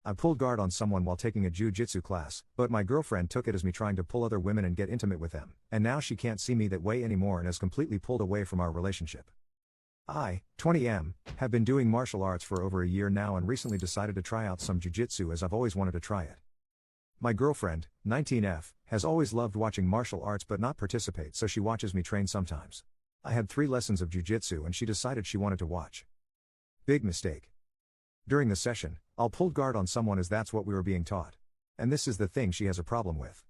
I pulled guard on someone while taking a jitsu class, but my girlfriend took it as me trying to pull other women and get intimate with them, and now she can't see me that way anymore and has completely pulled away from our relationship. I, 20M, have been doing martial arts for over a year now and recently decided to try out some jiu-jitsu as I've always wanted to try it. My girlfriend, 19F, has always loved watching martial arts but not participate, so she watches me train sometimes. I had 3 lessons of jiu-jitsu and she decided she wanted to watch. Big mistake. During the session, I'll pull guard on someone as that's what we were being taught. And this is the thing she has a problem with.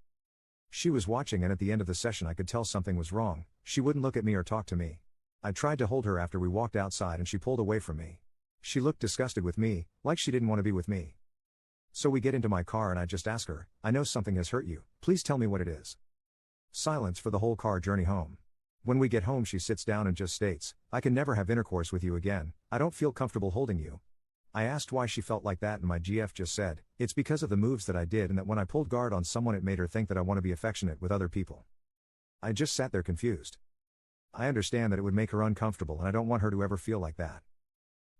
She was watching and at the end of the session I could tell something was wrong. She wouldn't look at me or talk to me. I tried to hold her after we walked outside and she pulled away from me. She looked disgusted with me, like she didn't want to be with me. So we get into my car and I just ask her, I know something has hurt you, please tell me what it is. Silence for the whole car journey home. When we get home she sits down and just states, I can never have intercourse with you again, I don't feel comfortable holding you. I asked why she felt like that and my GF just said, it's because of the moves that I did and that when I pulled guard on someone it made her think that I want to be affectionate with other people. I just sat there confused. I understand that it would make her uncomfortable and I don't want her to ever feel like that.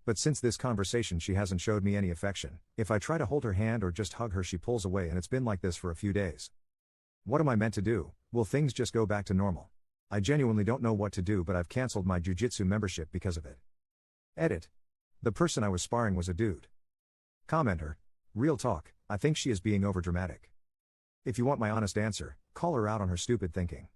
But since this conversation she hasn't showed me any affection. If I try to hold her hand or just hug her she pulls away and it's been like this for a few days. What am I meant to do? Will things just go back to normal? I genuinely don't know what to do, but I've cancelled my jiu-jitsu membership because of it. Edit. The person I was sparring was a dude. Commenter. Real talk, I think she is being overdramatic. If you want my honest answer, call her out on her stupid thinking.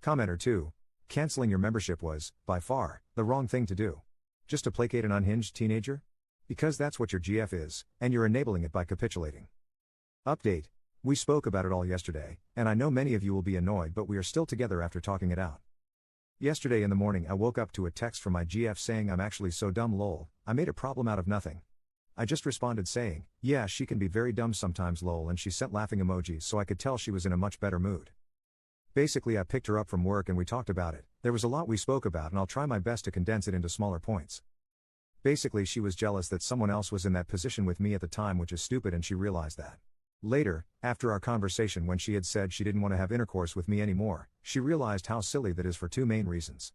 Commenter 2. Canceling your membership was, by far, the wrong thing to do. Just to placate an unhinged teenager? Because that's what your GF is, and you're enabling it by capitulating. Update. We spoke about it all yesterday, and I know many of you will be annoyed but we are still together after talking it out. Yesterday in the morning I woke up to a text from my GF saying I'm actually so dumb lol, I made a problem out of nothing. I just responded saying, yeah she can be very dumb sometimes lol, and she sent laughing emojis so I could tell she was in a much better mood. Basically I picked her up from work and we talked about it. There was a lot we spoke about and I'll try my best to condense it into smaller points. Basically she was jealous that someone else was in that position with me at the time, which is stupid, and she realized that. Later, after our conversation when she had said she didn't want to have intercourse with me anymore, she realized how silly that is for 2 main reasons.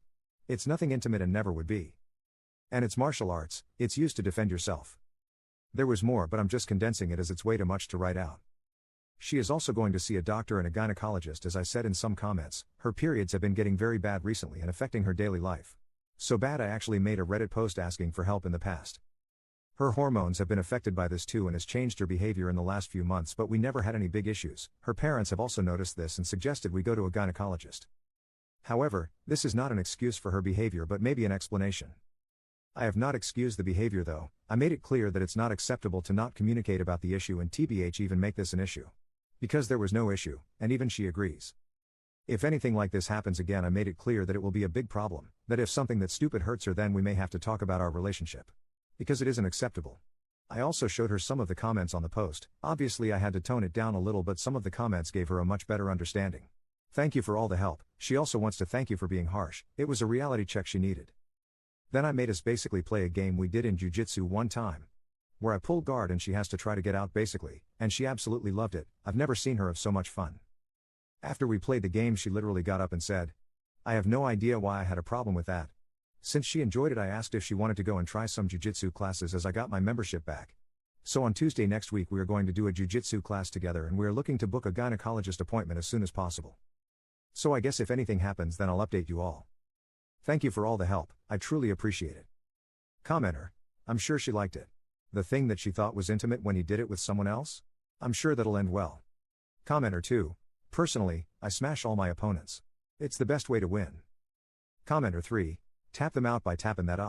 It's nothing intimate and never would be. And it's martial arts, it's used to defend yourself. There was more but I'm just condensing it as it's way too much to write out. She is also going to see a doctor and a gynecologist. As I said in some comments, her periods have been getting very bad recently and affecting her daily life. So bad I actually made a Reddit post asking for help in the past. Her hormones have been affected by this too and has changed her behavior in the last few months, but we never had any big issues. Her parents have also noticed this and suggested we go to a gynecologist. However, this is not an excuse for her behavior but maybe an explanation. I have not excused the behavior though. I made it clear that it's not acceptable to not communicate about the issue and TBH even make this an issue. Because there was no issue, and even she agrees. If anything like this happens again I made it clear that it will be a big problem, that if something that stupid hurts her then we may have to talk about our relationship. Because it isn't acceptable. I also showed her some of the comments on the post. Obviously I had to tone it down a little but some of the comments gave her a much better understanding. Thank you for all the help. She also wants to thank you for being harsh. It was a reality check she needed. Then I made us basically play a game we did in jiu-jitsu one time, where I pulled guard and she has to try to get out basically, and she absolutely loved it. I've never seen her have so much fun. After we played the game she literally got up and said, I have no idea why I had a problem with that. Since she enjoyed it I asked if she wanted to go and try some jiu-jitsu classes as I got my membership back. So on Tuesday next week we are going to do a jiu-jitsu class together and we are looking to book a gynecologist appointment as soon as possible. So I guess if anything happens then I'll update you all. Thank you for all the help, I truly appreciate it. Commenter. I'm sure she liked it. The thing that she thought was intimate when he did it with someone else? I'm sure that'll end well. Commenter 2. Personally, I smash all my opponents. It's the best way to win. Commenter 3. Tap them out by tapping that